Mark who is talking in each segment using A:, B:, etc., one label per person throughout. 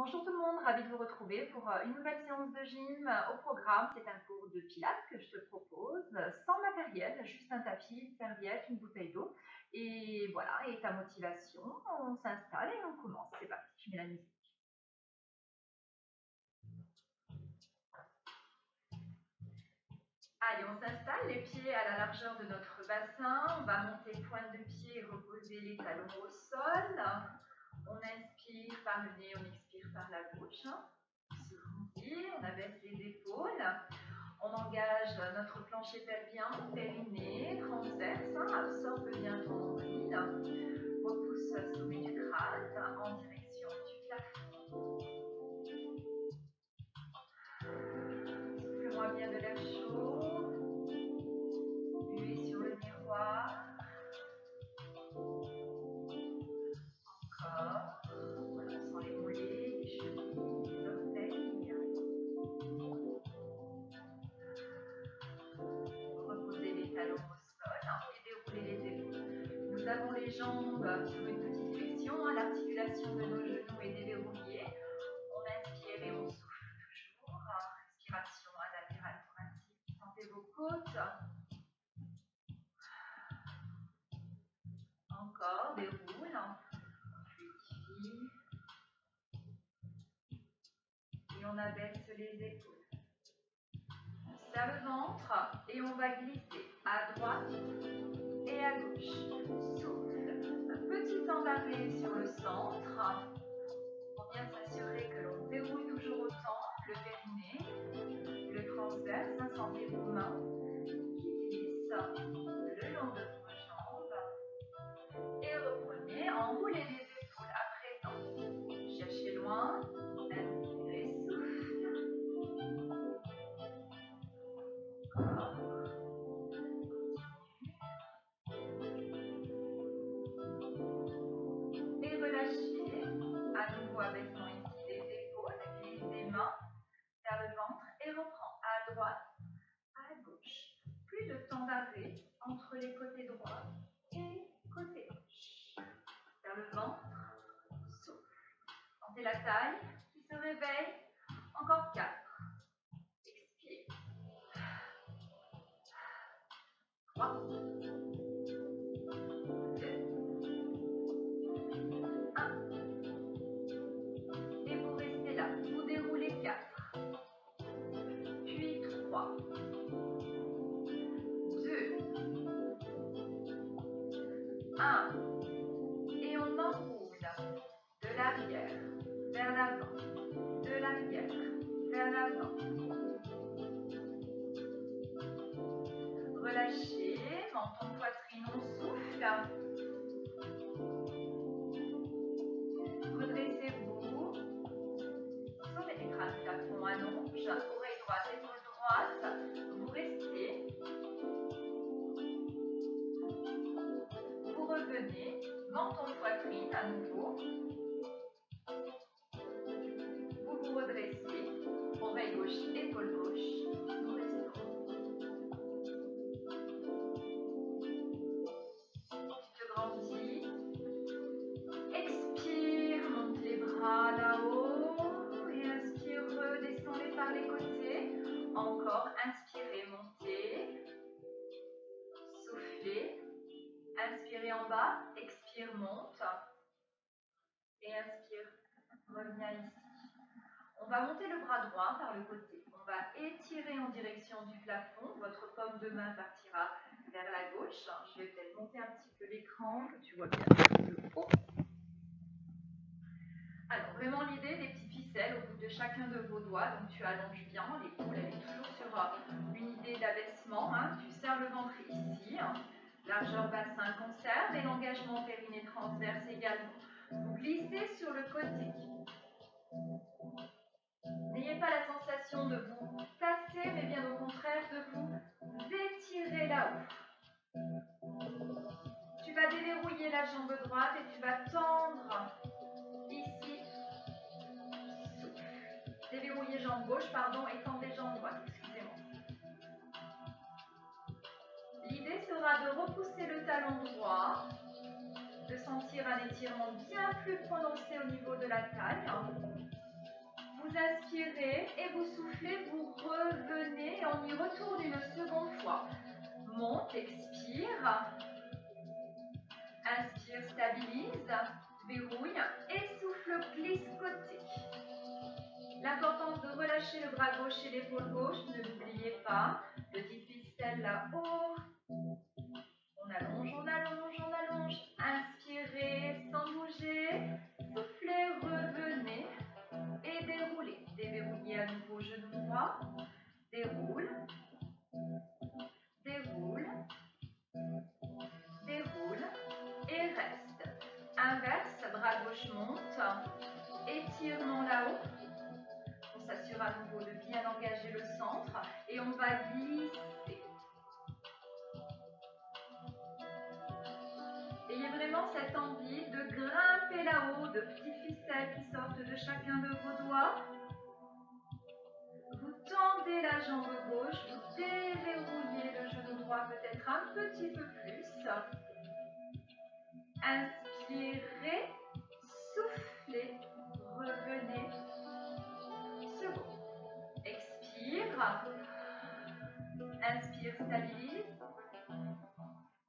A: Bonjour tout le monde, ravi de vous retrouver pour une nouvelle séance de gym. Au programme, c'est un cours de pilates que je te propose, sans matériel, juste un tapis, une serviette, une bouteille d'eau. Et voilà, et ta motivation, on s'installe et on commence. C'est parti, je mets la musique. Allez, on s'installe, les pieds à la largeur de notre bassin. On va monter pointe de pied et reposer les talons au sol. On inspire par le nez, on expire par la bouche. On abaisse les épaules, on engage notre plancher pelvien, périnée, transverse, absorbe bien ton nombril, repousse le sommet du crâne en direction du plafond. Souffle-moi bien de l'air chaud, buée sur le miroir. Encore, on sent les mollets, les chevilles, les orteils. Reposez les talons au sol et déroulez les épaules. Nous avons les jambes sur une petite flexion, l'articulation de nos genoux est déverrouillée. On inspire et on souffle toujours. Respiration latérale thoracique. Sentez vos côtes. Encore, déroule. Fluidifie. Et on abaisse les épaules. On serre le ventre et on va glisser à droite et à gauche. Souffle. Un petit temps d'arrêt sur le centre. Pour bien s'assurer que l'on déroule toujours autant le périnée, le transverse. Sentez vos mains qui glissent le long de vos jambes. Et reprenez, enroulez les épaules à présent. Cherchez loin. Inspirez, souffle. Encore. Et relâchez. À nouveau abaissement ici des épaules, glisse des mains vers le ventre et reprend à droite, à gauche. Plus de temps d'arrêt entre les côtés droit et côté gauche. Vers le ventre, souffle. Sentez la taille qui se réveille. Encore 4. Expire. 3. 2. 1. Et vous restez là. Vous déroulez 4. Puis 3. 2. 1. Et on enroule de l'arrière vers l'avant. De l'arrière vers l'avant. Relâchez, menton, poitrine, on souffle. Redressez-vous. Sommet du crâne, plafond, allonge. Oreille droite, épaule droite. Vous restez. Vous revenez. Menton, poitrine, à nouveau. Vous vous redressez. Oreille gauche, épaule gauche. Nous restons. Je grandis. Expire, monte les bras là-haut. Et inspire, redescendez par les côtés. Encore, inspirez, montez. Soufflez. Inspirez en bas. Expire, monte. Et inspire, reviens ici. On va monter le bras droit par le côté. On va étirer en direction du plafond. Votre paume de main partira vers la gauche. Je vais peut-être monter un petit peu l'écran, que tu vois bien le haut. Alors, vraiment l'idée des petites ficelles au bout de chacun de vos doigts. Donc, tu allonges bien l'épaule, elle est toujours sur une idée d'abaissement. Tu serres le ventre ici. Largeur bassin conserve et l'engagement périnée transverse également. Vous glissez sur le côté. N'ayez pas la sensation de vous tasser, mais bien au contraire de vous étirer là-haut. Tu vas déverrouiller la jambe droite et tu vas tendre ici. Souffle. Déverrouiller jambe gauche, pardon, et tendez jambe droite, excusez-moi. L'idée sera de repousser le talon droit, de sentir un étirement bien plus prononcé au niveau de la taille. Vous inspirez et vous soufflez, vous revenez et on y retourne une seconde fois. Monte, expire. Inspire, stabilise, verrouille et souffle, glisse côté. L'importance de relâcher le bras gauche et l'épaule gauche, ne l'oubliez pas. Petite ficelle là-haut. On allonge, on allonge, on allonge. Inspirez sans bouger. Soufflez, revenez et déroulez. Déverrouillez à nouveau genou droit. Déroule. Déroule. Déroule. Et reste. Inverse, bras gauche monte. Étirement là-haut. On s'assure à nouveau de bien engager le centre. Et on va glisser. Ayez vraiment cette envie de grimper là-haut, de petites ficelles qui sortent de chacun de vos doigts. Vous tendez la jambe gauche, vous déverrouillez le genou droit peut-être un petit peu plus. Inspirez, soufflez, revenez. Second. Expire. Inspire, stabilise.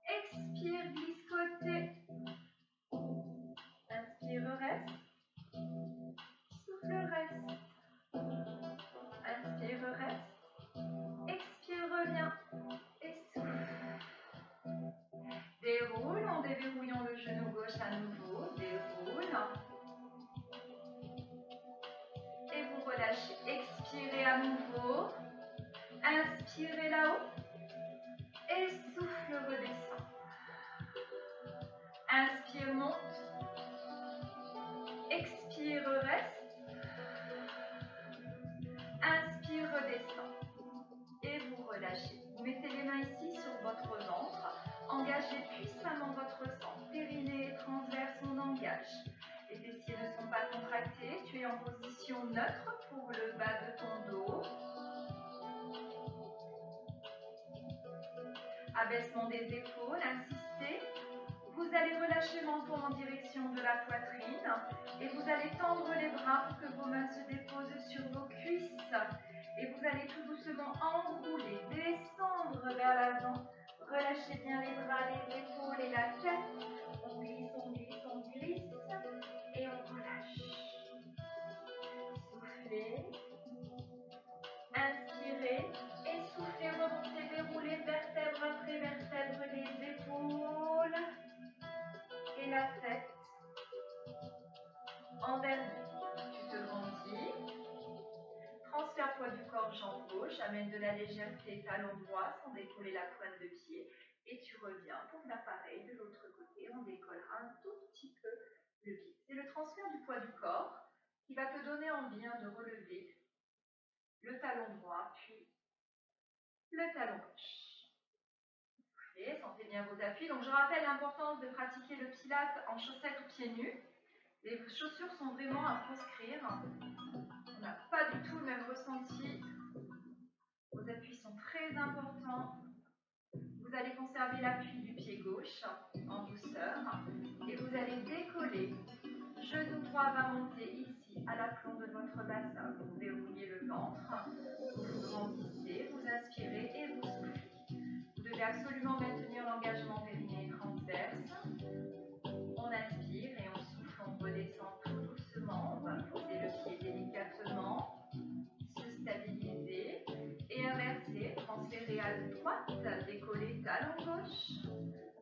A: Expire, glisse côté. Inspire, reste. Souffle, reste. Inspire, reste. Expire, reviens. Et souffle. Déroule en déverrouillant le genou gauche à nouveau. Déroule. Et vous relâchez. Expirez à nouveau. Inspirez là-haut. Et souffle, redescend. Inspire, monte. Expire, reste. Inspire, redescend. Et vous relâchez. Vous mettez les mains ici sur votre ventre. Engagez puissamment votre centre. Périnée et transverse, on engage. Les fessiers ne sont pas contractés. Tu es en position neutre pour le bas de ton dos. Abaissement des épaules, insistez. Vous allez relâcher le menton en direction de la poitrine et vous allez tendre les bras pour que vos mains se déposent sur vos cuisses. Et vous allez tout doucement enrouler, descendre vers l'avant. Relâchez bien les bras, les épaules et la tête. On glisse, on glisse, on glisse et on relâche. Soufflez. Inspirez et soufflez, remontez, déroulez vertèbre après vertèbre, les épaules et la tête. En dernier, tu te grandis. Transfère poids du corps, jambe gauche, amène de la légèreté, talon droit sans décoller la pointe de pied. Et tu reviens pour faire pareil de l'autre côté. On décollera un tout petit peu le pied. C'est le transfert du poids du corps qui va te donner envie de relever le talon droit, puis le talon gauche. Et sentez bien vos appuis. Donc je rappelle l'importance de pratiquer le pilates en chaussettes ou pieds nus. Les chaussures sont vraiment à proscrire. On n'a pas du tout le même ressenti. Vos appuis sont très importants. Vous allez conserver l'appui du pied gauche en douceur. Et vous allez décoller. Genou droit va monter ici à l'aplomb de votre bassin. Vous verrouillez le ventre. Vous grandissez, vous inspirez et vous soufflez. Vous devez absolument maintenir l'engagement périnée transverse. On inspire et on souffle, on redescend tout doucement. On va poser le pied délicatement, se stabiliser et inverser, transférer à droite, décoller talon gauche,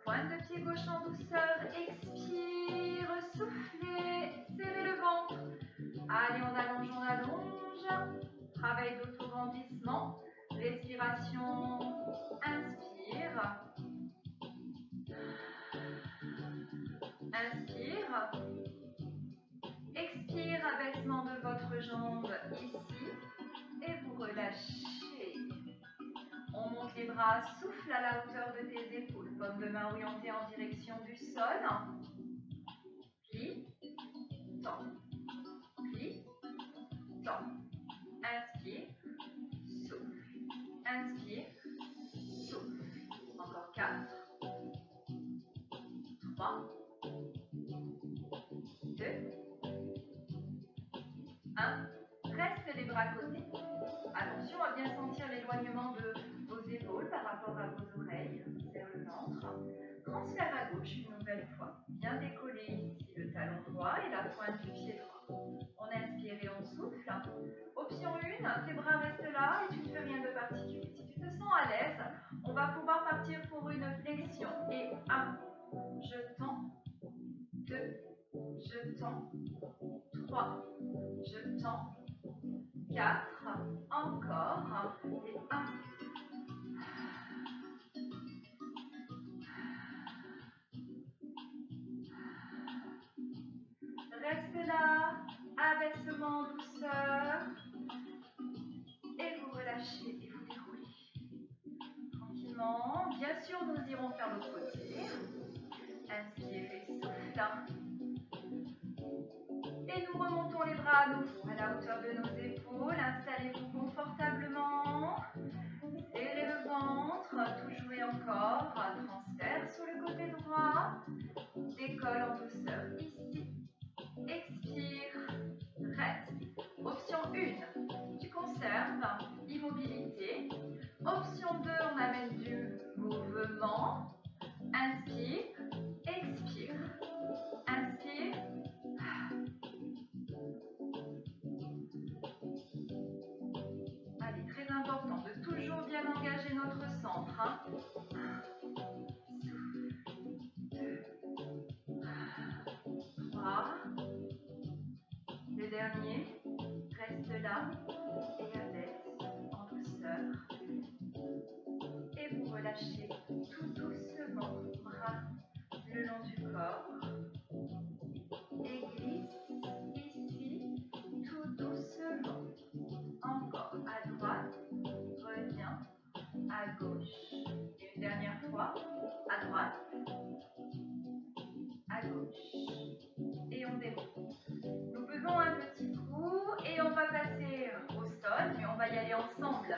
A: pointe de pied gauche en douceur, expire, soufflez, serrez le ventre. Allez, on allonge, on allonge. Travail d'autograndissement, respiration, inspire. Inspire. Expire, abaissement de votre jambe ici. Et vous relâchez. On monte les bras, souffle à la hauteur de tes épaules. Paume de main orientée en direction du sol. Plie, tend. Plie, tend. Inspire, souffle. Inspire, souffle. Encore 4, 3, 2, 1. reste les bras côtés. Attention à bien sentir l'éloignement de vos épaules par rapport à vos oreilles, vers le ventre. Transfert à gauche une nouvelle fois. Bien décoller ici le talon droit et la pointe du pied droit. On inspire et on souffle. Option 1, tes bras restent là et tu ne fais rien de particulier. Si tu te sens à l'aise, on va pouvoir partir pour une flexion. Et 1, je tends. 2, je tends. 3, je tends. 4, encore. Et 1. Reste là, abaissement, douceur. Et vous relâchez et vous déroulez. Tranquillement. Bien sûr, nous irons faire l'autre côté. Inspirez, souffle. Et nous remontons les bras à nouveau à la hauteur de nos épaules. Installez-vous confortablement. Serrez le ventre, toujours et encore. Transfert sur le côté droit. Décolle en douceur ici. Expire. Reste. Option 1, tu conserves immobilité. Option 2, on amène du mouvement. Inspire. Expire. Inspire. Allez, très important de toujours bien engager notre centre. 3. Le dernier. Reste là et abaisse en douceur. Et vous relâchez tout doucement. Bras le long du corps. Et glisse ici tout doucement. Encore à droite. Reviens à gauche. Et une dernière fois. À droite. À gauche. Et on déroule. Nous faisons un petit trou et on va passer au sol, mais on va y aller ensemble.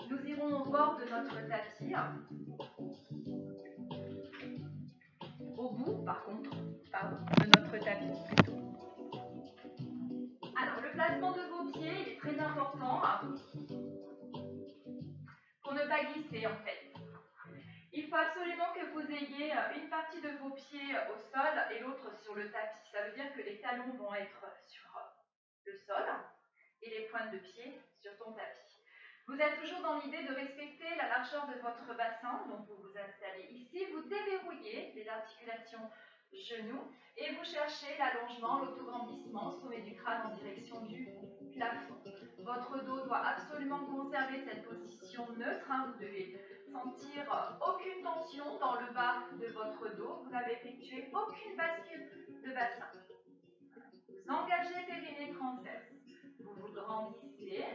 A: Nous irons au bord de notre tapis. Au bout, par contre, de notre tapis plutôt. Alors, le placement de vos pieds il est très important pour ne pas glisser en fait. Il faut absolument que vous ayez une partie de vos pieds au sol et l'autre sur le tapis. Ça veut dire que les talons vont être sur le sol et les pointes de pied sur ton tapis. Vous êtes toujours dans l'idée de respecter la largeur de votre bassin, donc vous vous installez ici, vous déverrouillez les articulations genoux et vous cherchez l'allongement, l'autograndissement, sommet du crâne en direction du plafond. Votre dos doit absolument conserver cette position neutre, vous devez sentir aucune tension dans le bas de votre dos, vous n'avez effectué aucune bascule de bassin. Vous engagez périnée transverse, vous vous grandissez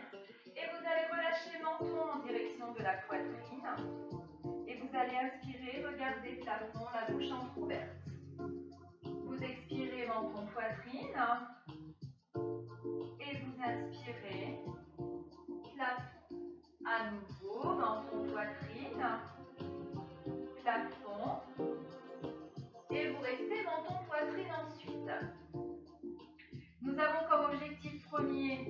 A: et vous allez relâcher menton en direction de la poitrine et vous allez inspirer, regardez plafond, la bouche entrouverte. Vous expirez menton poitrine et vous inspirez, plafond. À nouveau, menton poitrine, plafond et vous restez menton poitrine ensuite. Nous avons comme objectif premier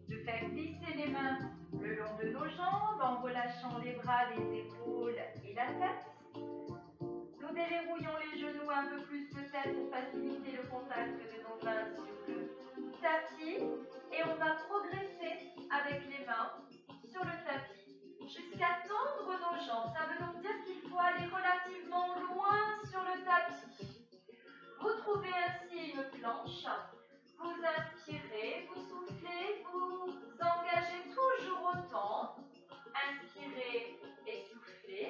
A: de faire glisser les mains le long de nos jambes en relâchant les bras, les épaules et la tête. Nous déverrouillons les genoux un peu plus peut-être pour faciliter le contact de nos mains sur le tapis et on va progresser avec les mains sur le tapis jusqu'à tendre nos jambes. Ça veut donc dire qu'il faut aller relativement loin sur le tapis. Vous trouvez ainsi une planche. Vous inspirez, vous soufflez, vous engagez toujours autant. Inspirez et soufflez.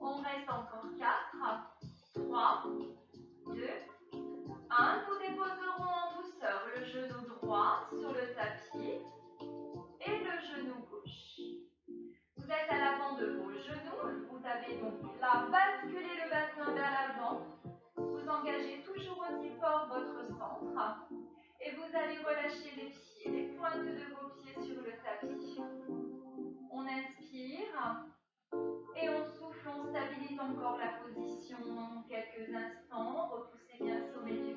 A: On reste encore 4, 3, 2, 1. Nous déposerons en douceur le genou droit sur le tapis et le genou gauche. Vous êtes à l'avant de vos genoux. Vous avez donc là basculé le bassin vers l'avant. Vous engagez toujours aussi fort votre centre et vous allez relâcher les pieds, les pointes de vos pieds sur le tapis. On inspire et on souffle, on stabilise encore la position quelques instants. Repoussez bien le sommet du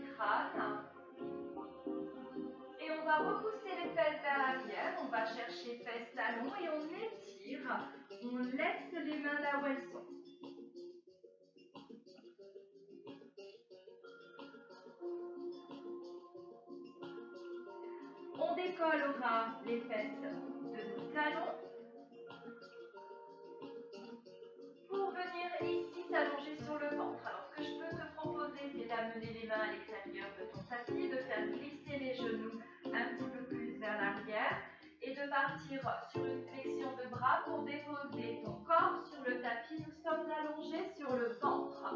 A: va chercher fesses, talons et on étire. On laisse les mains là où elles sont. On décollera les fesses de nos talons pour venir ici s'allonger sur le ventre. Alors, ce que je peux te proposer, c'est d'amener les mains à l'extérieur de ton tapis, de faire glisser les genoux un petit peu plus vers l'arrière et de partir sur une flexion de bras pour déposer ton corps sur le tapis. Nous sommes allongés sur le ventre.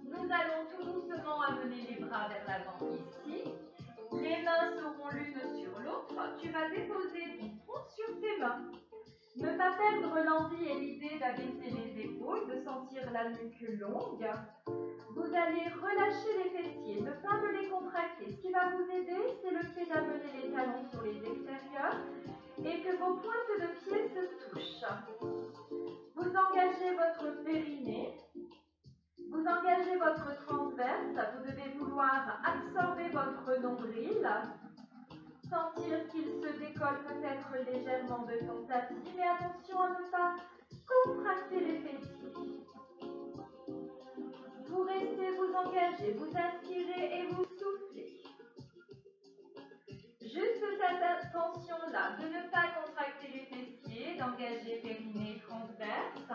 A: Nous allons tout doucement amener les bras vers l'avant ici. Les mains seront l'une sur l'autre. Tu vas déposer ton front sur tes mains. Ne pas perdre l'envie et l'idée d'abaisser les épaules, de sentir la nuque longue. Vous allez relâcher les fessiers, ne pas les contracter. Ce qui va vous aider, c'est le fait d'amener les talons sur les extérieurs et que vos pointes de pied se touchent. Vous engagez votre périnée. Vous engagez votre transverse, vous devez vouloir absorber votre nombril, sentir qu'il se décolle peut-être légèrement de ton tapis, mais attention à ne pas contracter les fessiers. Vous restez, vous engagez, vous inspirez et vous soufflez. Juste cette attention-là, de ne pas contracter les fessiers, d'engager périnée transverse,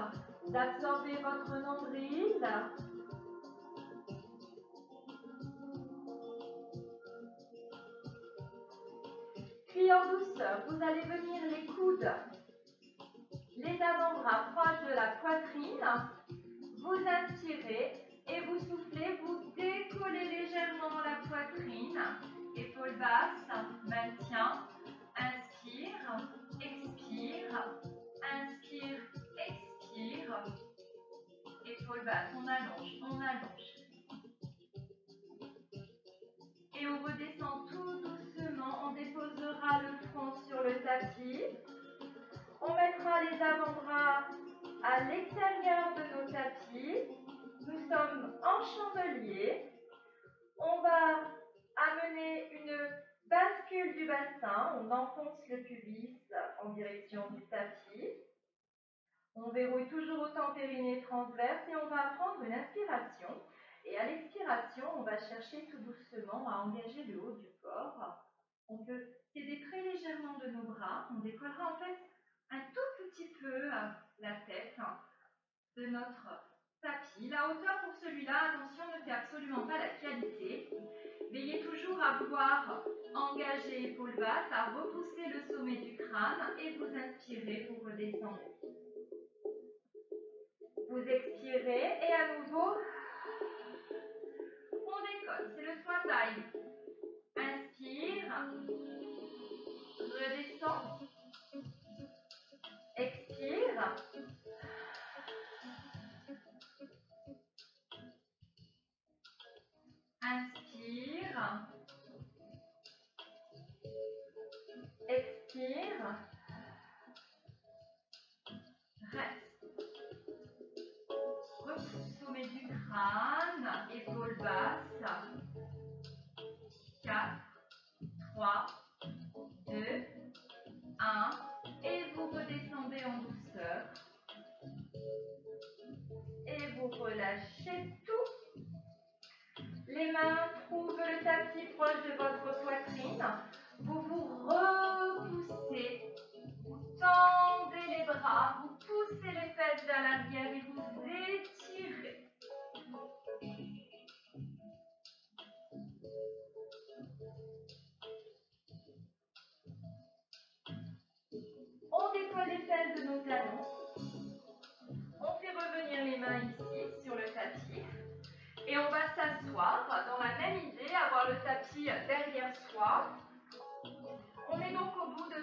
A: d'absorber votre nombril. Puis en douceur, vous allez venir les coudes, les avant-bras proches de la poitrine. Vous inspirez et vous soufflez, vous décollez légèrement la poitrine. Épaules basses, maintien, inspire, expire, inspire, expire. Épaules basses, on allonge, on allonge. Et on redescend tout doucement, on déposera le front sur le tapis. On mettra les avant-bras à l'extérieur de nos tapis. Nous sommes en chandelier. On va amener une bascule du bassin. On enfonce le pubis en direction du tapis. On verrouille toujours autant périnée transverse et on va prendre une inspiration. Et à l'expiration, on va chercher tout doucement à engager le haut du corps. On peut aider très légèrement de nos bras. On décollera en fait un tout petit peu la tête de notre tapis. La hauteur pour celui-là, attention, ne fait absolument pas la qualité. Veillez toujours à pouvoir engager épaules basses, à repousser le sommet du crâne et vous inspirez, vous redescendez. Vous expirez et à nouveau, on décolle. C'est le swan dive. Inspire, redescend, expire. Inspire, expire, reste. Repousse sommet du crâne, épaules basses. 4, 3, 2, 1. Et vous redescendez en douceur. Et vous relâchez tout. Les mains trouvent le tapis proche de votre poitrine. Vous vous repoussez. Vous tendez les bras. Vous poussez les fesses vers l'arrière et vous étirez. On décolle les fesses de nos talons. On fait revenir les mains ici sur le tapis. Et on va s'asseoir dans la même idée, avoir le tapis derrière soi. On est donc au bout de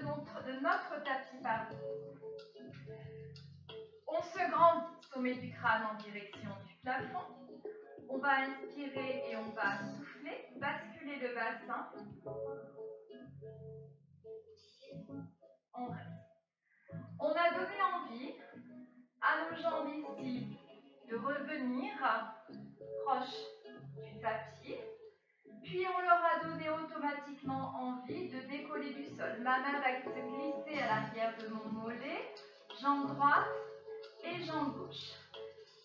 A: notre tapis. On se grandit, sommet du crâne en direction du plafond. On va inspirer et on va souffler, basculer le bassin. On reste. On a donné envie à nos jambes ici de revenir proche du tapis. Puis on leur a donné automatiquement envie de décoller du sol. Ma main va se glisser l'arrière de mon mollet, jambe droite et jambe gauche.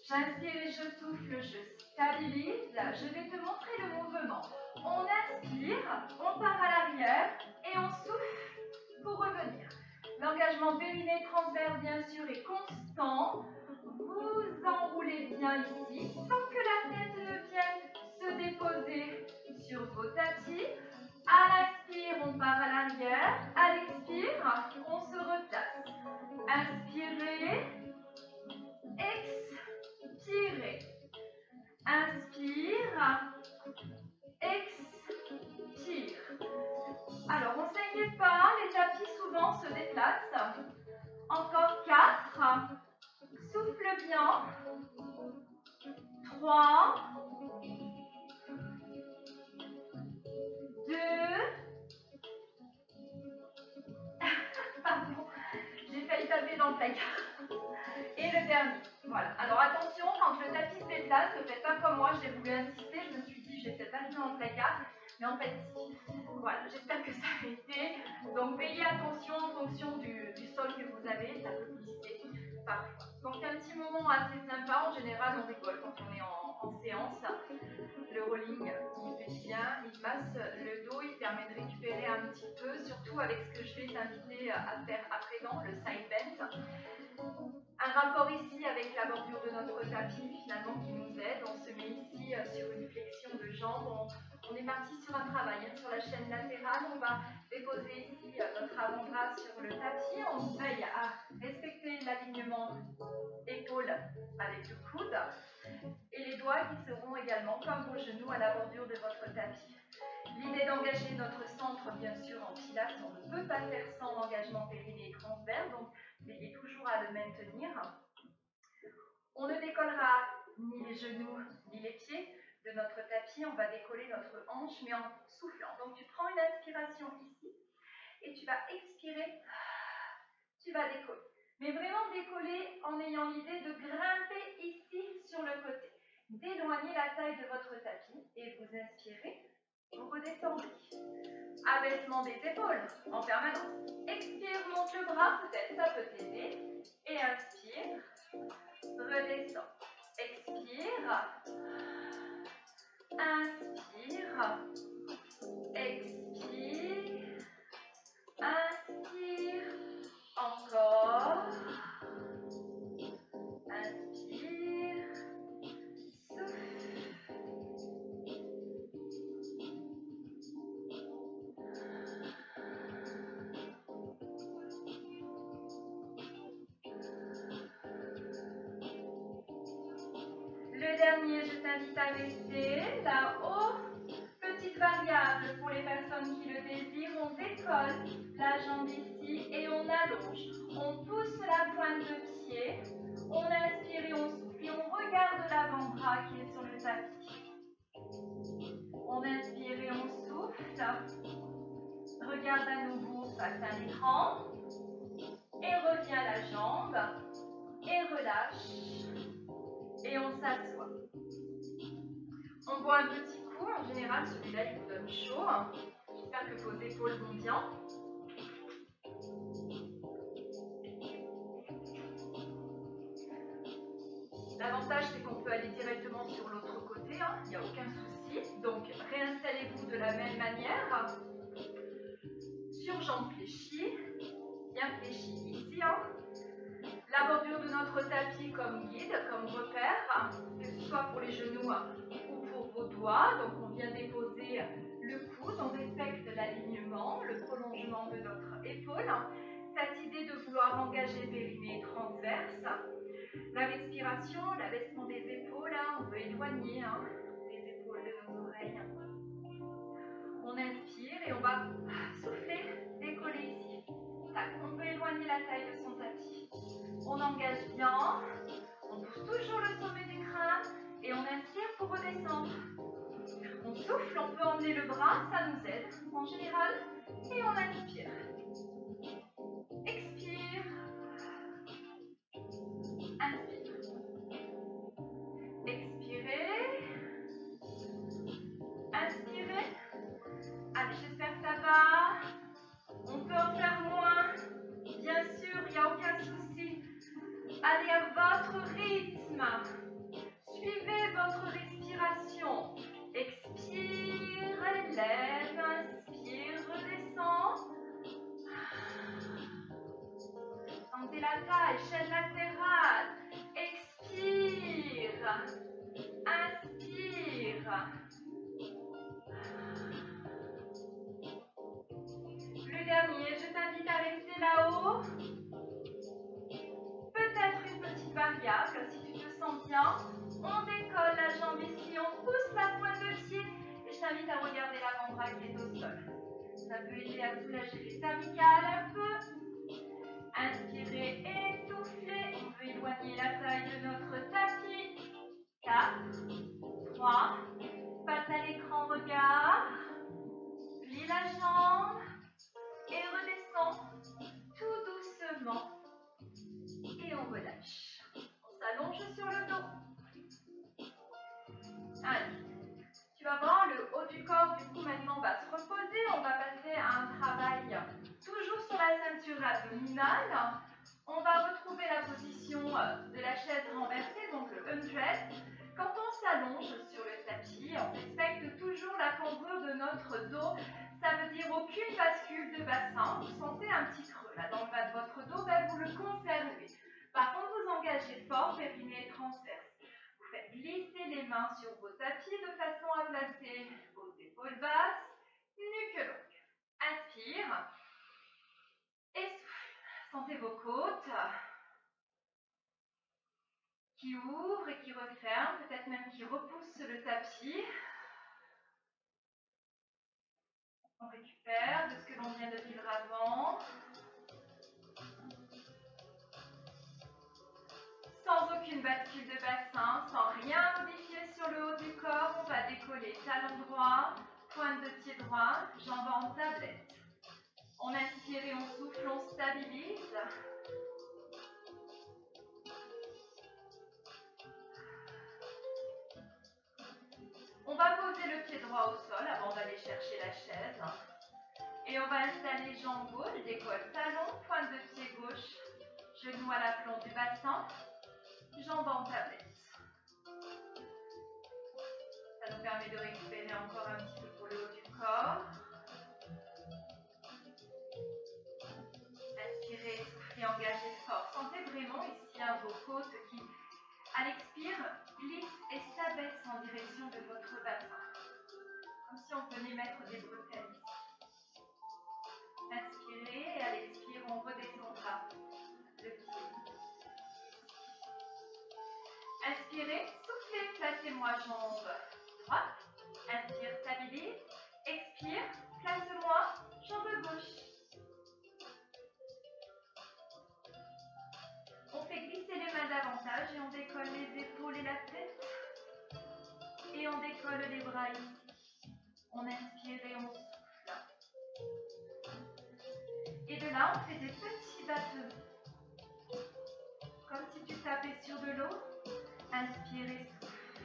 A: J'inspire et je souffle, je stabilise. Je vais te montrer le mouvement. On inspire, on part à l'arrière et on souffle pour revenir. L'engagement périnée transverse bien sûr est constant. Vous enroulez bien ici sans que la tête ne vienne se déposer sur vos tapis. À l'inspire, on part à l'arrière. À l'expire, on se replace. Inspirez, expirez. Inspire, expire. Alors, on ne s'inquiète pas, les tapis souvent se déplacent. Encore 4. Souffle bien. 3. 2. Pardon, j'ai failli taper dans le placard. Et le dernier. Voilà. Alors attention, quand le tapis se déplace, ne faites pas comme moi, j'ai voulu insister, je me suis dit, je vais peut-être pas dans le placard. Mais en fait, voilà, j'espère que ça a été. Donc veillez attention en fonction du sol que vous avez, ça peut glisser parfois. Donc un petit moment assez sympa, en général on rigole quand on est en séance. Le rolling, il fait bien, il masse le dos, il permet de récupérer un petit peu, surtout avec ce que je vais t'inviter à faire à présent, le side bend. Un rapport ici avec la bordure de notre tapis finalement qui nous aide. On se met ici sur une flexion de jambes. On est parti sur un travail sur la chaîne latérale. On va déposer ici notre avant-bras sur le tapis. On veille à respecter l'alignement épaule avec le coude. Et les doigts qui seront également comme vos genoux à la bordure de votre tapis. L'idée d'engager notre centre, bien sûr, en pilates, on ne peut pas faire sans l'engagement périnée transverse, donc veillez toujours à le maintenir. On ne décollera ni les genoux ni les pieds de notre tapis, on va décoller notre hanche, mais en soufflant. Donc tu prends une inspiration ici, et tu vas expirer, tu vas décoller. Mais vraiment décoller en ayant l'idée de grimper ici sur le côté. D'éloigner la taille de votre tapis, et vous inspirez. Vous redescendez. Abaissement des épaules en permanence. Expire, monte le bras, peut-être ça peut t'aider. Et inspire, redescend. Expire, inspire, expire, inspire, encore, inspire, souffle. Le dernier, je t'invite à rester là-haut. Petite variable pour les personnes qui le désirent. On décolle la jambe ici et on allonge. On pousse la pointe de pied. On inspire et on souffle. Et on regarde l'avant-bras qui est sur le tapis. On inspire et on souffle. Regarde à nouveau face à l'écran. Et revient la jambe. Et relâche. Et on s'assoit. On boit un petit coup, en général celui-là il vous donne chaud. J'espère que vos épaules vont bien. L'avantage c'est qu'on peut aller directement sur l'autre côté, il n'y a aucun souci. Donc réinstallez-vous de la même manière. Sur jambes fléchies, bien fléchies ici. La bordure de notre tapis comme guide, comme repère, que ce soit pour les genoux ou pour vos doigts. Donc on vient déposer le coude, on respecte l'alignement, le prolongement de notre épaule. Cette idée de vouloir engager périnée transverse. La respiration, l'abaissement des épaules, on veut éloigner les épaules de nos oreilles. On inspire et on va souffler, décoller ici. On peut éloigner la taille de son tapis. On engage bien, on pousse toujours le sommet du crâne et on inspire pour redescendre. On souffle, on peut emmener le bras, ça nous aide en général. Et on inspire. Expire. Inspire. Expirez. Inspirez. Allez, j'espère que ça va. On peut en faire moins. échelle latérale. Expire. Inspire. Le dernier, je t'invite à rester là-haut. Peut-être une petite variable, si tu te sens bien. On décolle la jambe ici, on pousse la pointe de pied. Et je t'invite à regarder l'avant-bras qui est au sol. Ça peut aider à soulager les cervicales un peu. Inspirez et soufflez. On peut éloigner la taille de notre tapis. 4, 3, passe à l'écran, regard. Plie la jambe et redescend tout doucement. Et on relâche. On s'allonge sur le dos. Allez. Tu vas voir, le haut du corps, du coup, maintenant, va se reposer. On va passer à un travail toujours sur la ceinture abdominale. On va retrouver la position de la chaise renversée, donc le hundred. Quand on s'allonge sur le tapis, on respecte toujours la cambrure de notre dos. Ça veut dire aucune bascule de bassin. Vous sentez un petit creux là dans le bas de votre dos, ben vous le conservez. Par contre, vous engagez fort, périnée transverse. Vous faites glisser les mains sur vos tapis de façon à placer vos épaules basses, nuque longue. Inspire et souffle. Sentez vos côtes qui ouvrent et qui referment, peut-être même qui repoussent le tapis. On récupère de ce que l'on vient de vivre avant. Sans aucune bascule de bassin, sans rien modifier sur le haut du corps, on va décoller talon droit, pointe de pied droit, jambe en tablette. On inspire et on souffle, on stabilise. On va poser le pied droit au sol avant d'aller chercher la chaise. Et on va installer jambe gauche, décolle talon, pointe de pied gauche, genou à l'aplomb du bassin, jambe en tablette. Ça nous permet de récupérer encore un petit peu pour le haut du corps. Inspirez, soufflez, engagez fort. Sentez vraiment ici vos côtes qui, à l'expire, glissent et s'abaissent en direction de votre bassin. Comme si on venait mettre des bretelles ici. Inspirez et à l'expire, on redescendra le pied. Inspirez, soufflez, placez-moi jambe droite. Inspire, stabilise. Expire, place-moi jambe gauche. On fait glisser les mains davantage et on décolle les épaules et la tête. Et on décolle les bras ici. On inspire et on souffle. Et de là, on fait des petits battements. Comme si tu tapais sur de l'eau. Inspire et souffle.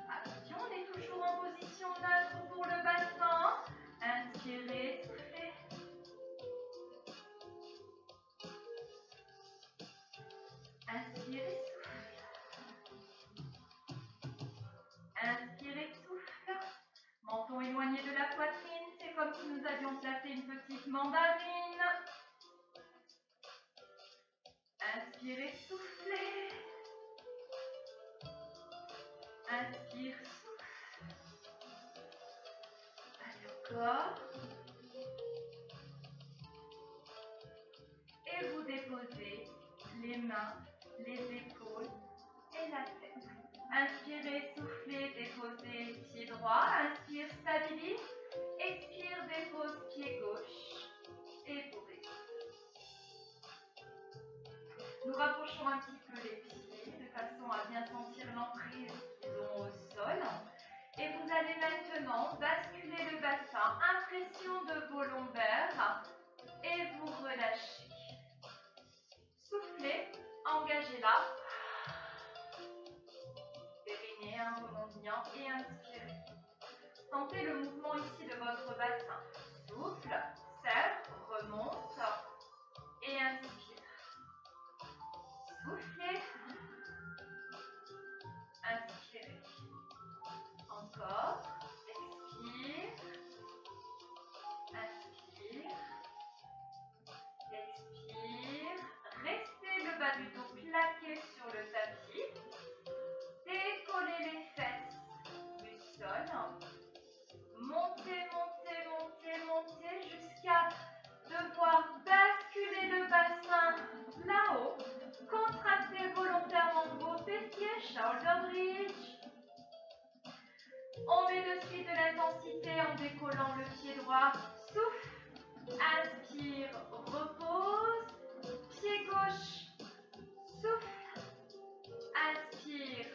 A: Attention, on est toujours en position neutre pour le bassin. Inspirez, soufflez. Inspirez, souffle. Inspirez, souffle. Menton éloigné de la poitrine. C'est comme si nous avions placé une petite mandarine. Inspirez, soufflez. Inspire, souffle. Allez, encore. Et vous déposez les mains, les épaules et la tête. Inspirez, soufflez, déposez pied droit. Inspire, stabilise. Expire, dépose pied gauche. Et vous restez. Nous rapprochons un petit peu les pieds de façon à bien sentir l'emprise qu'ils ont au sol. Et vous allez maintenant basculer le bassin. Impression de vos lombaires. Et vous relâchez. Soufflez, engagez-la. Périnée, un volume bien et inspirez. Sentez le mouvement ici de votre bassin. Souffle, serre, remonte et inspire. Soufflez, inspirez. Encore, expire, inspire, expire. Restez le bas On met de suite de l'intensité en décollant le pied droit. Souffle. Inspire, repose. Pied gauche. Souffle. Inspire,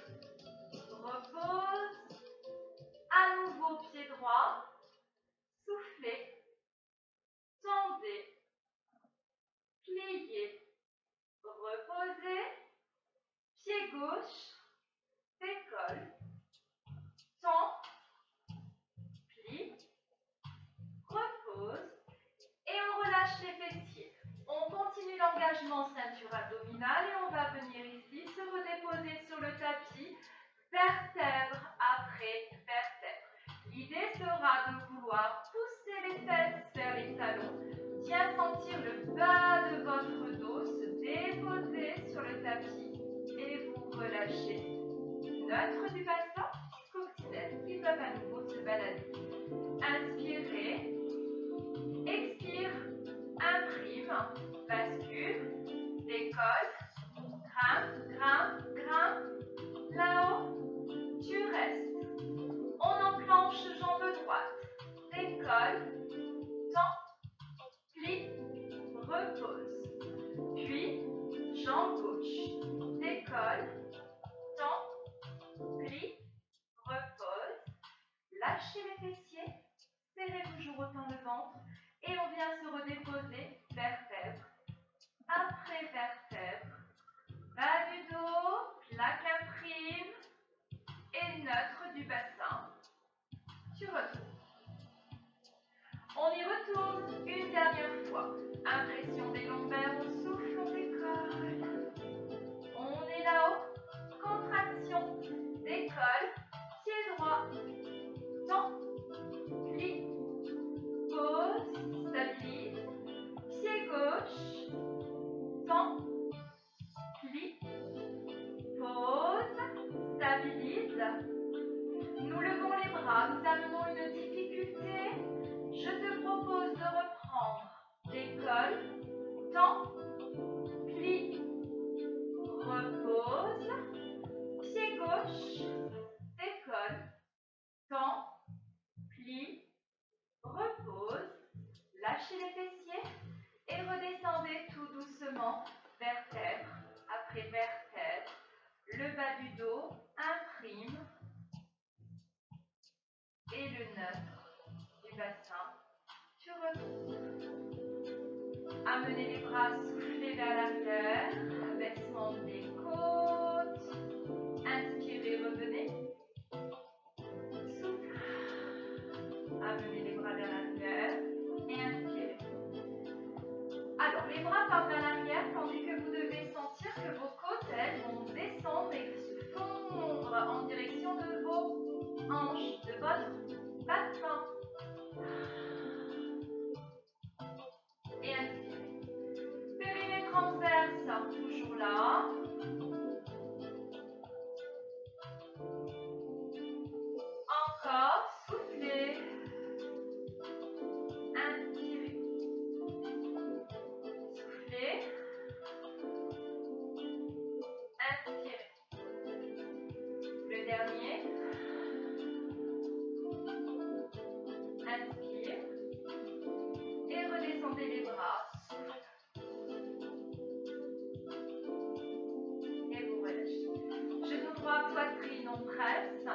A: repose. À nouveau, pied droit. Soufflez. Tendez. Pliez. Reposez. Pied gauche. Décolle. Tend. Plie. Repose. Et on relâche les fessiers. On continue l'engagement ceinture abdominale et on va venir ici se redéposer sur le tapis, vertèbre après vertèbre. L'idée sera de vouloir pousser les fesses vers les talons, bien sentir le bas de votre dos se déposer sur le tapis et vous relâchez. Neutre du bassin, coccyx qui peuvent à nouveau se balader. Inspirez. Expire, imprime, bascule, décolle, grimpe, grimpe, grimpe, là-haut, tu restes. On enclenche jambe droite, décolle, tend, plie, repose. Puis, jambe gauche, décolle, tend, plie, repose. Lâchez les fessiers, serrez toujours autant le ventre. Et on vient se redéposer, vertèbre après vertèbre. Bas du dos, plaque imprime et neutre du bassin. Tu retournes. On y retourne une dernière fois. Impression des lombaires, on souffle, on décolle. On est là-haut. Contraction, décolle, pied droit, tend, plie, pose, stabilise, pied gauche, tend, plie, pose, stabilise. Nous levons les bras, nous amenons une difficulté. Je te propose de reprendre. Décolle, tend, plie, repose, pied gauche, décolle, tend, plie, repose, lâchez les fessiers et redescendez tout doucement, vertèbre après vertèbre, le bas du dos, imprime et le neutre du bassin. Tu retournes. Amenez les bras, soufflez vers l'arrière, abaissement des côtes. Inspirez, revenez. Souffle. Amenez les bras vers l'arrière et inspirez. Alors, les bras partent vers l'arrière, tandis que vous devez sentir que vos côtes, elles, vont descendre et se fondre en direction de vos hanches, de votre bassin. Et inspirez. Périnée transverse, toujours là. Encore, soufflez. Inspirez. Soufflez. Inspirez. Le dernier. Inspire. Et redescendez les bras. Souffle. Et vous relâchez. Genou droit, poitrine, on presse.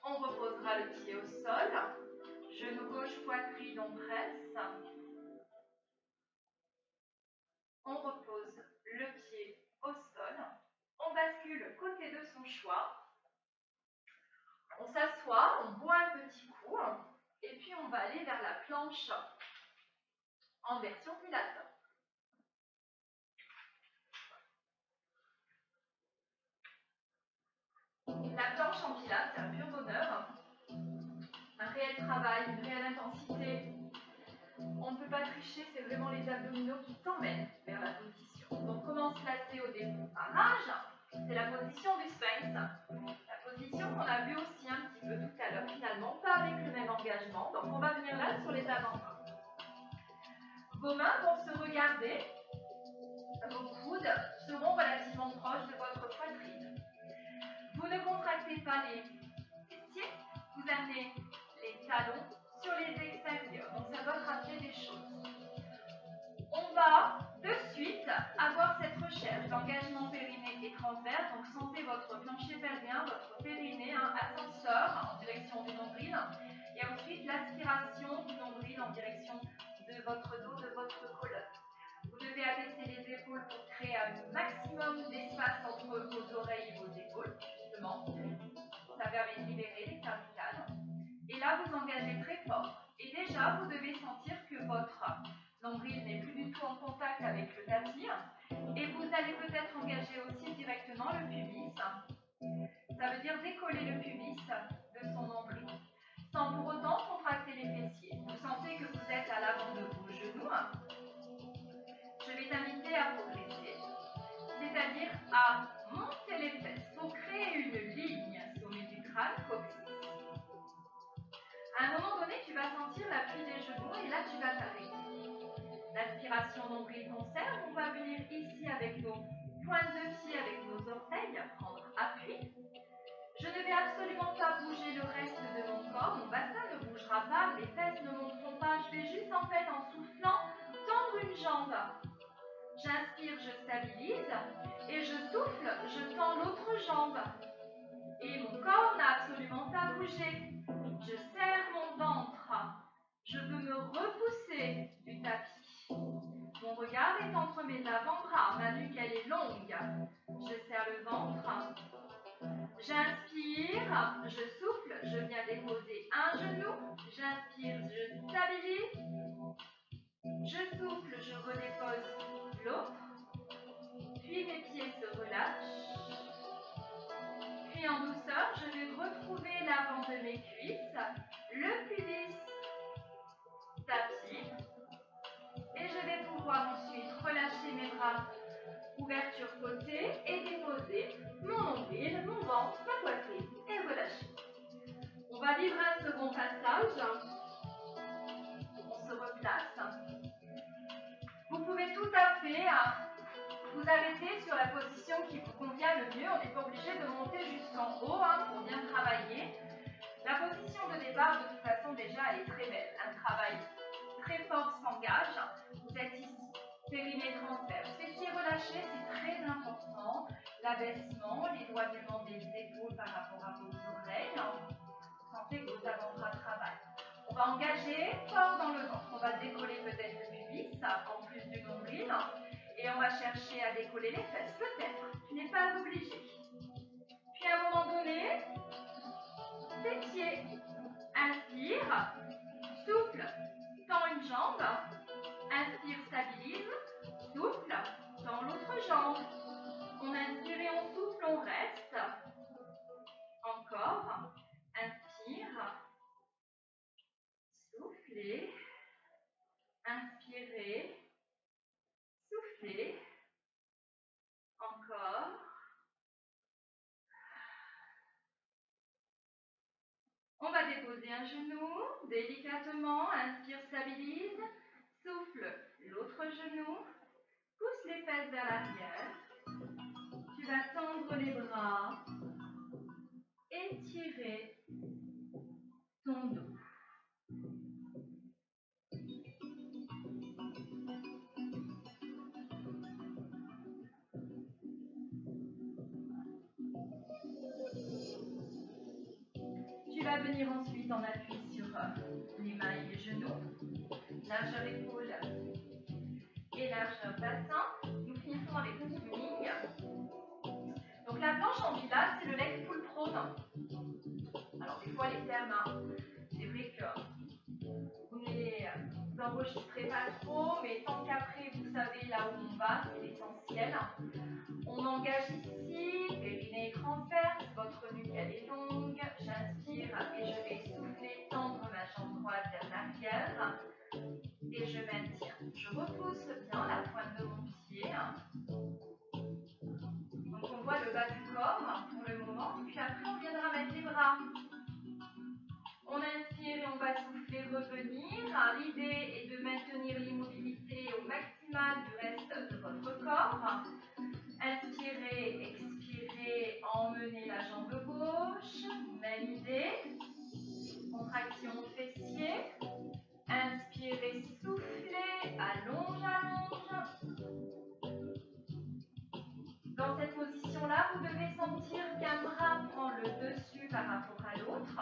A: On reposera le pied au sol. Genou gauche, poitrine, on presse. On repose le pied au sol. On bascule côté de son choix. On s'assoit, on boit un petit coup. Et puis on va aller vers la planche en version pilates. La planche en pilates, c'est un pur bonheur. Un réel travail, une réelle intensité. On ne peut pas tricher, c'est vraiment les abdominaux qui t'emmènent vers la position. Donc comment se placer au démarrage? C'est la position du sphinx. La position qu'on a vue aussi un petit peu tout à l'heure, finalement, pas avec le même engagement. Donc on va venir là sur les avant-bras. Vos mains vont se regarder. Vos coudes seront relativement proches de votre poitrine. Vous ne contractez n'engagez pas les fessiers, vous amenez les talons sur les extérieurs. Donc ça doit te rappeler des choses. On va de suite avoir cette recherche d'engagement périnée et transverse. Donc sentez votre plancher pelvien, votre périnée, ascenseur en direction du nombril. Et ensuite l'aspiration du nombril en direction de votre dos, de votre colonne. Vous devez abaisser les épaules pour créer un maximum d'espace entre vos oreilles et vos épaules, justement. Ça permet de libérer les cervicales. Et là, vous engagez très fort. Et déjà, vous devez sentir que votre nombril n'est plus du tout en contact avec le tapis. Et vous allez peut-être engager aussi directement le pubis. Ça veut dire décoller le pubis de son nombril, sans pour autant contracter les fessiers. Vous sentez que vous êtes à l'avant de vos genoux. Je vais t'inviter à progresser, c'est-à-dire à monter les fesses pour créer une ligne sommet du crâne coccyx. À un moment donné, tu vas sentir l'appui des genoux et là, tu vas t'arrêter. L'aspiration nombril conserve. On va venir ici avec nos pointes de pied, avec nos orteils, prendre appui. Je ne vais absolument pas bouger le reste de mon corps. Mon bassin ne bougera pas, les fesses ne monteront pas. Je vais juste, en fait, en soufflant, tendre une jambe. J'inspire, je stabilise. Et je souffle, je tends l'autre jambe. Et mon corps n'a absolument pas bougé. Je serre mon ventre. Je veux me repousser du tapis. Mon regard est entre mes avant-bras. Ma nuque, elle est longue. Je serre le ventre. J'inspire, je souffle, je viens déposer un genou. J'inspire, je stabilise. Je souffle, je redépose l'autre. Puis mes pieds se relâchent. Puis en douceur, je vais retrouver l'avant de mes cuisses, le pubis, tapis. Et je vais pouvoir ensuite relâcher mes bras, ouverture côté, et déposer mon nombril, mon ventre, ma poitrine, et relâcher. On va vivre un second passage. On se replace. Vous pouvez tout à fait vous arrêter sur la position qui vous convient le mieux. On n'est pas obligé de monter jusqu'en haut pour bien travailler. La position de départ, de toute façon, déjà, elle est très belle. Un travail très fort s'engage. Vous êtes ici. Périnée transverse. Fessiers relâchés, c'est très important. L'abaissement, l'éloignement des épaules par rapport à vos oreilles. Vous sentez que vos avant-bras travaillent. On va engager fort dans le ventre. On va décoller peut-être le pubis, en plus du nombril. Et on va chercher à décoller les fesses, peut-être. Tu n'es pas obligé. Puis à un moment donné, tes pieds. Inspire, souffle, tends une jambe. Inspire, stabilise, souffle, tends l'autre jambe. On inspire et on souffle, on reste. Encore. Inspire. Soufflez. Inspirez. Soufflez. Encore. On va déposer un genou délicatement. Inspire, stabilise. Souffle l'autre genou. Pousse les fesses vers l'arrière. Tu vas tendre les bras. Étirer ton dos. Tu vas venir ensuite en appui sur les mains et les genoux. Largeur épaule et largeur bassin. Nous finissons avec une ligne. Donc la planche en pilates, c'est le leg pull prone. Alors des fois les termes, c'est vrai que vous ne les enregistrez pas trop, mais tant qu'après vous savez là où on va, c'est l'essentiel. On engage ici, périnée transverse, votre nuque elle est longue. J'inspire et je vais souffler, tendre ma jambe droite vers l'arrière. Et je maintiens. Je repousse bien la pointe de mon pied. Donc on voit le bas du corps pour le moment. Puis après on viendra mettre les bras. On inspire et on va souffler, revenir. L'idée est de maintenir l'immobilité au maximal du reste de votre corps. Inspirez, expirez, emmenez la jambe gauche. un bras prend le dessus par rapport à l'autre,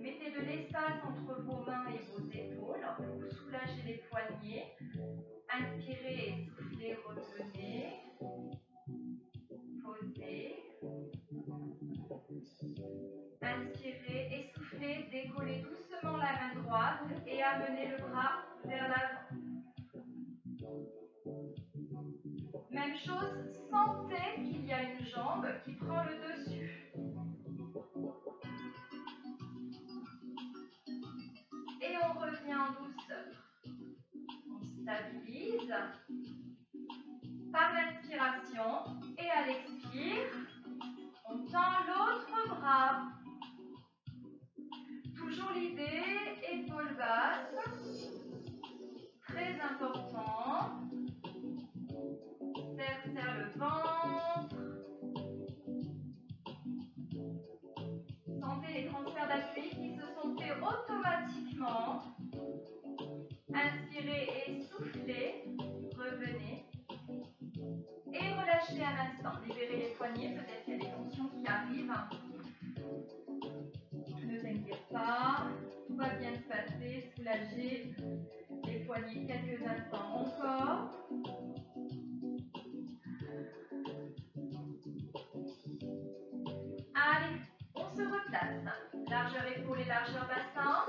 A: mettez de l'espace entre vos mains et vos épaules. Vous soulagez les poignets. Inspirez et soufflez, revenez. Posez. Inspirez et soufflez, décollez doucement la main droite et amenez le bras vers l'avant. Même chose, sentez qu'il y a une jambe qui prend le dessus. Et on revient en douceur. On stabilise par l'inspiration et à l'expire, on tend l'autre bras. Toujours l'idée, épaules basses, très important. Serre le ventre. Sentez les transferts d'appui qui se sont faits automatiquement. Inspirez et soufflez. Revenez. Et relâchez un instant. Libérez les poignets. Peut-être qu'il y a des tensions qui arrivent. Ne t'inquiète pas. Tout va bien se passer. Soulagez les poignets quelques instants encore. Allez, on se replace. Largeur épaule et largeur bassin.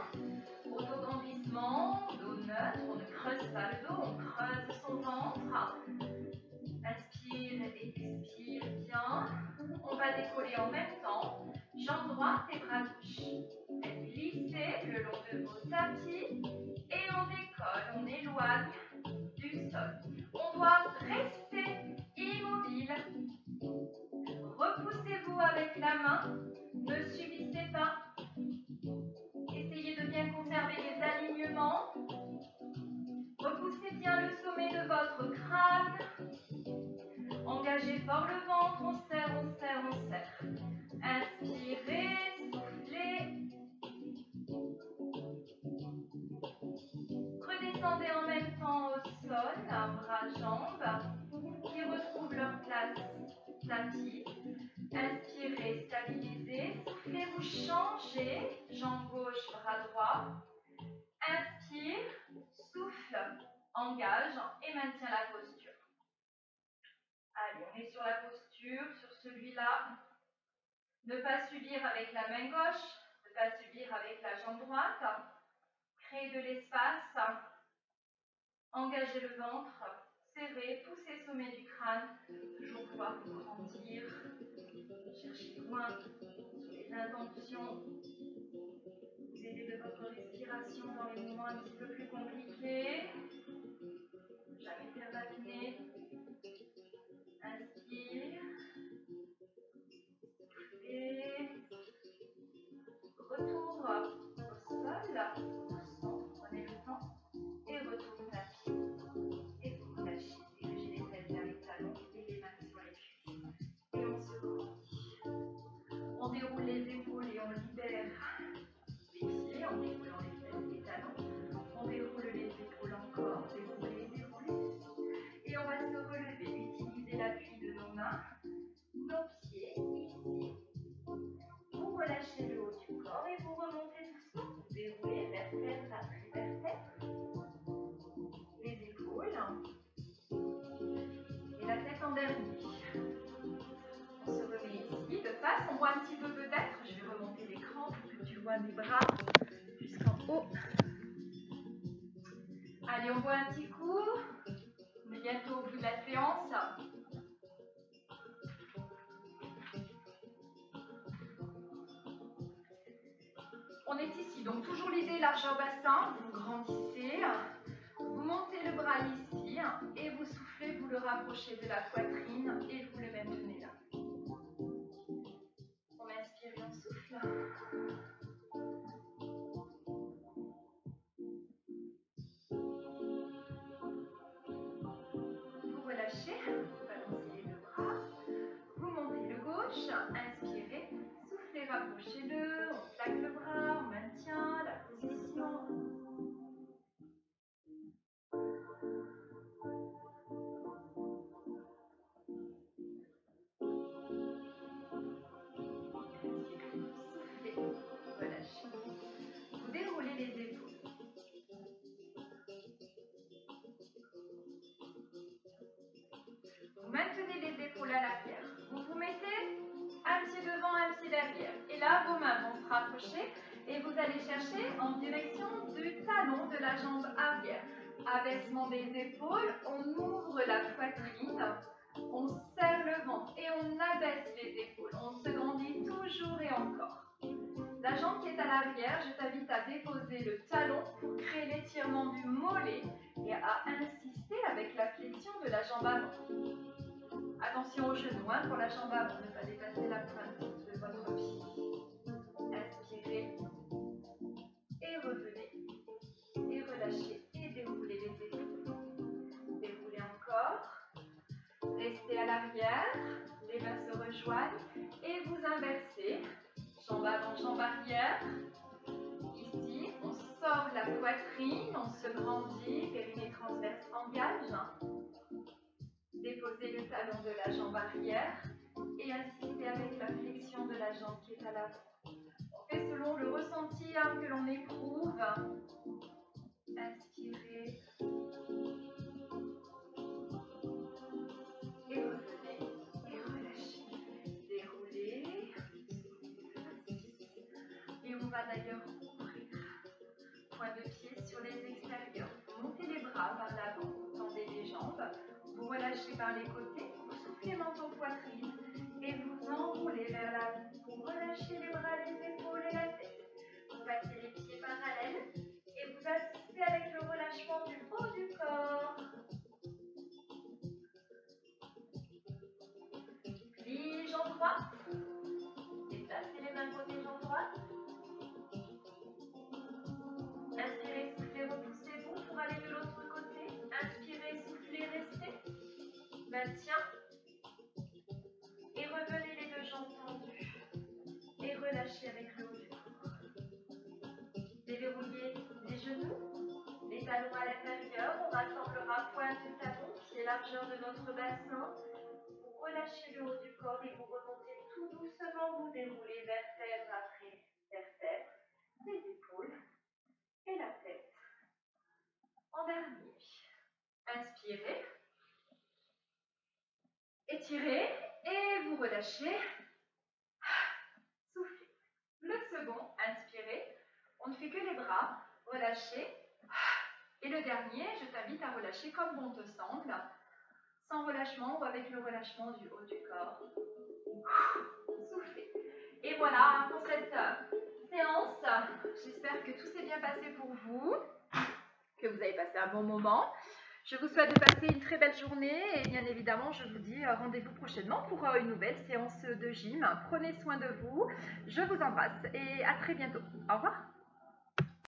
A: Autograndissement, dos neutre. On ne creuse pas le dos, on creuse son ventre. Inspire et expire bien. On va décoller en même temps. Jambe droite et bras gauche. Glissez le long de vos tapis. Et on décolle, on éloigne du sol. On doit rester immobile. Repoussez-vous avec la main. Ne subissez pas. Essayez de bien conserver les alignements. Repoussez bien le sommet de votre crâne. Engagez fort le ventre. On serre, on serre, on serre. Inspirez, soufflez. Redescendez en même temps au sol, bras, jambes, qui retrouvent leur place tapis. Inspirez, stabilisez. Soufflez, vous changez. Jambe gauche, bras droit. Inspire, souffle, engage et maintient la posture. Allez, on est sur la posture, sur celui-là. Ne pas subir avec la main gauche, ne pas subir avec la jambe droite. Créez de l'espace. Engagez le ventre, serrez, poussez sommet du crâne. Toujours pouvoir vous grandir. Cherchez loin sur les intentions. Vous aidez de votre respiration dans les moments un petit peu plus compliqués. Jamais perdre l'apnée. Inspire. Et retour au sol. Doucement, prenez le temps. Et retour au tapis. Et vous relâchez. Dirigez les têtes vers les talons et les mains sur les cuisses. Et on se grandit. On déroule les épaules et on libère les pieds en déroulant les fesses et les talons. On déroule les épaules encore. Déroulez, déroulez. Et on va se relever. Utilisez l'appui de nos mains. Nos pieds ici. Vous relâchez le haut du corps et vous remontez doucement. Vous déroulez vertèbre après vertèbre. Les épaules. Et la tête en dernier. On se remet ici de face. On voit un petit peu peut-être. Je vais remonter l'écran pour que tu vois mes bras jusqu'en haut. Allez, on voit un petit coup. On est bientôt au bout de la séance. On est ici, donc toujours l'idée largeur bassin, vous grandissez, vous montez le bras ici et vous soufflez, vous le rapprochez de la poitrine et vous le maintenez là. On inspire et on souffle. Vous relâchez, vous balancez les deux bras, vous montez le gauche, inspirez, soufflez, rapprochez-le, on plaque le bras, on maintient la position. rapprocher et vous allez chercher en direction du talon de la jambe arrière. Abaissement des épaules, on ouvre la poitrine, on serre le ventre et on abaisse les épaules. On se grandit toujours et encore. La jambe qui est à l'arrière, je t'invite à déposer le talon pour créer l'étirement du mollet et à insister avec la flexion de la jambe avant. Attention aux genoux pour la jambe avant, ne pas dépasser la pointe de votre pied. Inspirez et revenez et relâchez et déroulez les épaules. Déroulez encore. Restez à l'arrière, les mains se rejoignent et vous inversez. Jambe avant, jambe arrière. Ici, on sort la poitrine, on se grandit, périnée transverse engage. Déposez le talon de la jambe arrière et insistez avec la flexion de la jambe qui est à l'avant. On fait selon le ressenti que l'on éprouve. Inspirez. Et revenez. Et relâchez. Déroulez. Et on va d'ailleurs ouvrir. Point de pied sur les extérieurs. Montez les bras vers l'avant. Tendez les jambes. Vous relâchez par les côtés. Vous soufflez menton poitrine. Et vous enroulez vers l'avant. Vous relâchez les bras, les épaules et la tête. Vous passez les pieds parallèles. Et vous assistez avec le relâchement du haut du corps. Plie jambe droite. Déplacez les mains côté jambe droite. Inspirez, soufflez, repoussez-vous pour aller de l'autre côté. Inspirez, soufflez, restez. Maintien. Et revenez les deux jambes tendues. Et relâchez avec le haut du corps. Déverrouillez les genoux. Les talons à l'intérieur. On rassemblera pointe du talon, pied largeur de notre bassin. Vous relâchez le haut du corps et vous remontez tout doucement. Vous déroulez vertèbre après vertèbre. Les épaules et la tête. En dernier, inspirez, étirez et vous relâchez. Soufflez. Le second, inspirez, on ne fait que les bras, relâchez. Et le dernier, je t'invite à relâcher comme bon te semble, sans relâchement ou avec le relâchement du haut du corps. Soufflez. Et voilà pour cette séance. J'espère que tout s'est bien passé pour vous, que vous avez passé un bon moment. Je vous souhaite de passer une très belle journée et bien évidemment, je vous dis rendez-vous prochainement pour une nouvelle séance de gym. Prenez soin de vous. Je vous embrasse et à très bientôt. Au revoir.